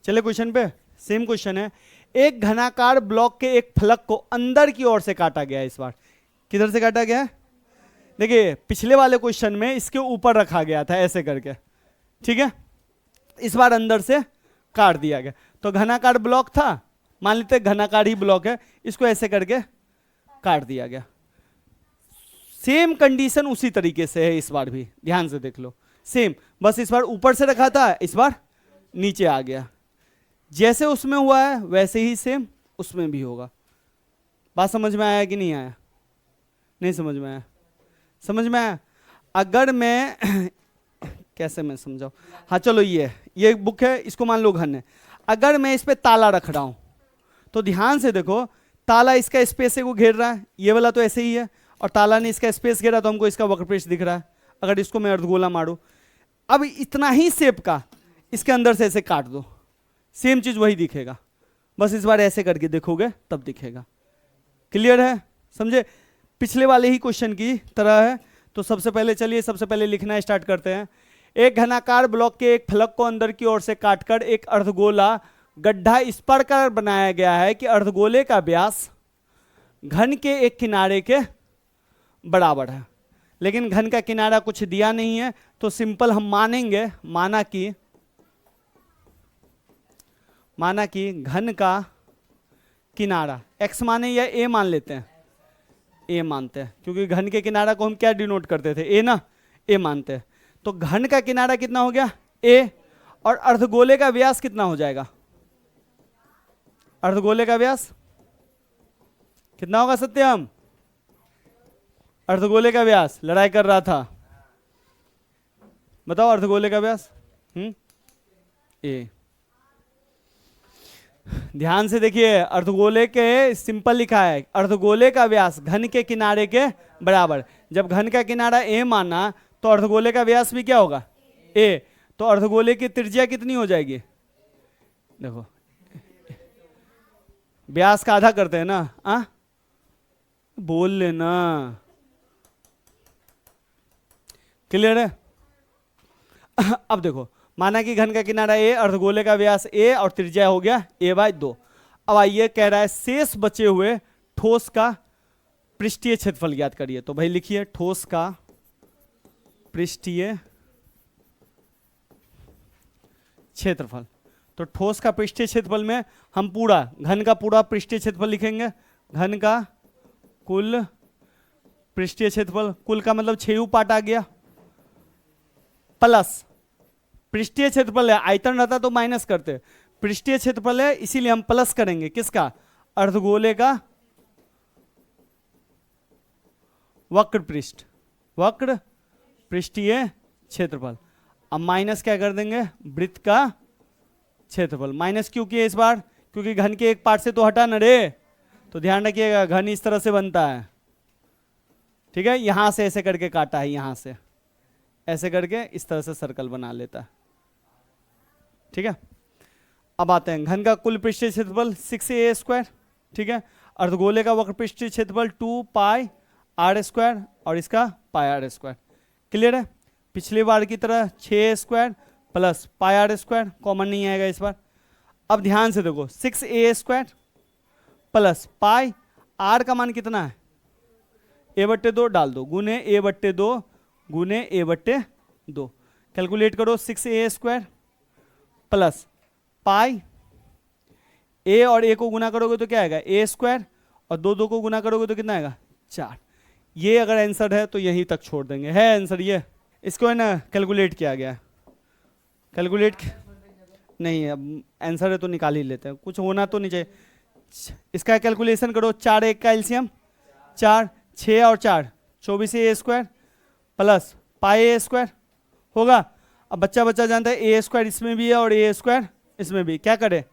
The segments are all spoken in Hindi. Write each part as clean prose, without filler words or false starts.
चले क्वेश्चन पे, सेम क्वेश्चन है। एक घनाकार ब्लॉक के एक फलक को अंदर की ओर से काटा गया है। इस बार किधर से काटा गया है? देखिए पिछले वाले क्वेश्चन में इसके ऊपर रखा गया था ऐसे करके, ठीक है, इस बार अंदर से काट दिया गया। तो घनाकार ब्लॉक था, मान लेते घनाकार ही ब्लॉक है, इसको ऐसे करके काट दिया गया। सेम कंडीशन उसी तरीके से है इस बार भी, ध्यान से देख लो, सेम, बस इस बार ऊपर से रखा था, इस बार नीचे आ गया। जैसे उसमें हुआ है वैसे ही सेम उसमें भी होगा। बात समझ में आया कि नहीं आया? नहीं समझ में आया? समझ में आया? अगर मैं कैसे मैं समझाऊं? हाँ चलो, ये बुक है, इसको मान लो घन है। अगर मैं इस पे ताला रख रहा हूं तो ध्यान से देखो, ताला इसका स्पेस को घेर रहा है, ये वाला तो ऐसे ही है, और ताला ने इसका स्पेस घेरा तो हमको इसका वक्रपृष्ठ दिख रहा है। अगर इसको मैं अर्धगोला मारूं, अब इतना ही शेप का इसके अंदर से ऐसे काट दो, सेम चीज वही दिखेगा, बस इस बार ऐसे करके देखोगे तब दिखेगा। क्लियर है? समझे? पिछले वाले ही क्वेश्चन की तरह है। तो सबसे पहले चलिए, सबसे पहले लिखना स्टार्ट करते हैं। एक घनाकार ब्लॉक के एक फलक को अंदर की ओर से काटकर एक अर्धगोला गड्ढा इस प्रकार बनाया गया है कि अर्धगोले का व्यास घन के एक किनारे के बराबर है। लेकिन घन का किनारा कुछ दिया नहीं है, तो सिंपल हम मानेंगे, माना कि घन का किनारा x माने या a मान लेते हैं, a मानते हैं, क्योंकि घन के किनारा को हम क्या डिनोट करते थे? a ना, a मानते हैं। तो घन का किनारा कितना हो गया? a, और अर्धगोले का व्यास कितना हो जाएगा? अर्धगोले का व्यास कितना होगा सत्यम? अर्धगोले का व्यास, लड़ाई कर रहा था, बताओ अर्धगोले का व्यास? a। ध्यान से देखिए, अर्धगोले के सिंपल लिखा है, अर्धगोले का व्यास घन के किनारे के बराबर। जब घन का किनारा a माना तो अर्धगोले का व्यास भी क्या होगा? a। तो अर्धगोले की त्रिज्या कितनी हो जाएगी? देखो, व्यास का आधा करते हैं ना, बोल लेना। क्लियर है? अब देखो, माना कि घन का किनारा a, अर्धगोले का व्यास a और त्रिज्या हो गया a/2। अब आइए, कह रहा है शेष बचे हुए ठोस का पृष्ठीय क्षेत्रफल ज्ञात करिए। तो भाई लिखिए ठोस का पृष्ठीय क्षेत्रफल। तो ठोस का पृष्ठीय क्षेत्रफल में हम पूरा घन का पूरा पृष्ठीय क्षेत्रफल लिखेंगे। घन का कुल पृष्ठीय क्षेत्रफल, कुल का मतलब 6u पार्ट आ गया, प्लस पृष्ठीय क्षेत्रफल है, आयतन रहता तो माइनस करते, पृष्ठीय क्षेत्रफल है इसीलिए हम प्लस करेंगे। किसका? अर्धगोले का वक्र पृष्ठीय क्षेत्रफल। अब माइनस क्या कर देंगे? वृत्त का क्षेत्रफल। माइनस क्यों किए इस बार? क्योंकि घन के एक पार्ट से तो हटा न रे, तो ध्यान रखिएगा घन इस तरह से बनता है, ठीक है, यहां से ऐसे करके काटा है, यहां से ऐसे करके इस तरह से सर्कल बना लेता है, ठीक है। अब आते हैं घन का कुल पृष्ठीय क्षेत्रफल 6a², ठीक है। अर्धगोले का वक्र पृष्ठीय क्षेत्रफल 2πr² और इसका πr²। क्लियर है? पिछली बार की तरह 6a² प्लस πr² कॉमन नहीं आएगा इस बार। अब ध्यान से देखो, 6a² प्लस पाई, r का मान कितना है? a/2 डाल दो, गुने a/2 गुने a/2। कैलकुलेट करो, 6a² प्लस पाई, a और a को गुना करोगे तो क्या आएगा? a² और 2 को गुना करोगे तो कितना आएगा? 4। ये अगर आंसर है तो यहीं तक छोड़ देंगे, है आंसर ये। इसको है ना कैलकुलेट किया गया, कैलकुलेट नहीं, अब आंसर है तो निकाल ही लेते हैं, कुछ होना तो नहीं चाहिए। इसका कैलकुलेशन करो, 4 1 का एलसीएम 4, 6 और 4 24a² प्लस πa² होगा। अब बच्चा जानता है a² इसमें भी है और a² इसमें भी, क्या करे?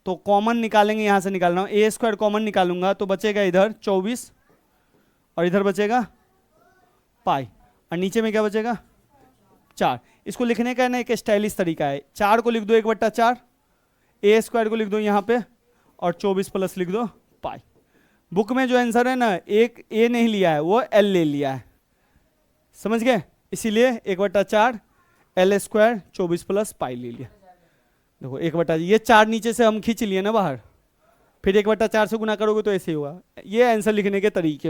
तो कॉमन निकालेंगे, यहां से निकालना, a² कॉमन निकालूंगा तो बचेगा इधर 24 और इधर बचेगा पाई, और नीचे में क्या बचेगा? 4। इसको लिखने का ना एक स्टाइलिश तरीका है, 4 को लिख दो 1/4, a² को लिख दो यहाँ पे और 24 प्लस लिख दो पाई। बुक में जो आंसर है ना, एक a नहीं लिया है, वो l ले लिया है, समझ गए? इसीलिए 1/4 l² 24 प्लस पाई ले लिया। देखो 1/, ये 4 नीचे से हम खींच लिए ना बाहर, फिर 1/4 से गुना करोगे तो ऐसे ही होगा। ये आंसर लिखने के तरीके